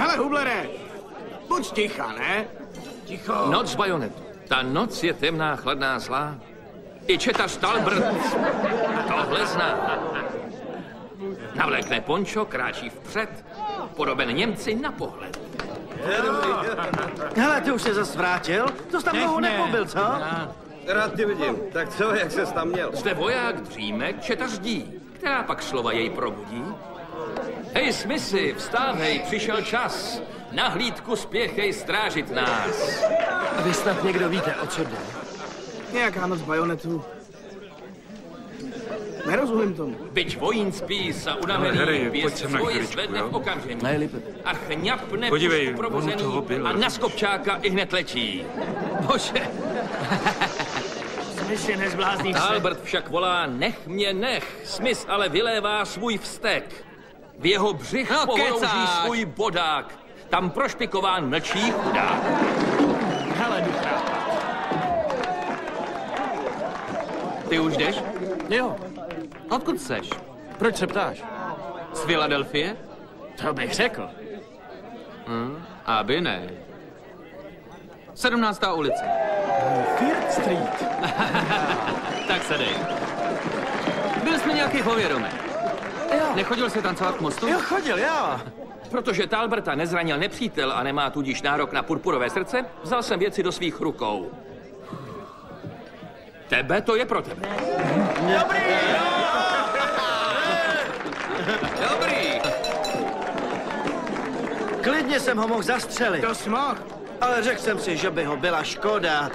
Hele, Hublere, buď ticha, ne? Ticho. Noc bajonetu. Ta noc je temná, chladná, zlá. I četař Talbert tohle zná. Navlékne pončo, kráčí vpřed, podoben Němci na pohled. Hele, ty už se zas vrátil? To jsi tam dlouho nepobyl, co? Rád tě vidím. Tak co, jak ses tam měl? Zde voják dřímek, četař dí. Která pak slova jej probudí? Hej, Smithy, vstávej, přišel čas. Na hlídku spěchej strážit nás. Vy snad někdo víte, o co jde? Nějaká noc bajonetu. Nerozumím tomu. Byť vojín spí sa unavený, pěst svoji zvedne v okamžení. A chňapne pušku provozený a na skopčáka i hned lečí. Bože. Smith je nezblázný se. Albert však volá, nech mě nech. Smith ale vylévá svůj vztek. V jeho břich pohorouží svůj bodák. Tam prošpikován mlčí chudák. Hele, ducha. Ty už jdeš? Jo, Odkud seš? proč se ptáš? Z Filadelfie? To bych řekl. Aby ne. 17. ulice. Third Street. Tak se dej. Byl jsi mi nějaký povědomek. Jo. Nechodil jsi tancovat k mostu? Jo, chodil, jo. Protože Talberta nezranil nepřítel a nemá tudíž nárok na purpurové srdce, vzal jsem věci do svých rukou. Tebe to je pro tebe. Dobrý! Klidně jsem ho mohl zastřelit, To jsi mohl. ale řekl jsem si, že by ho byla škoda.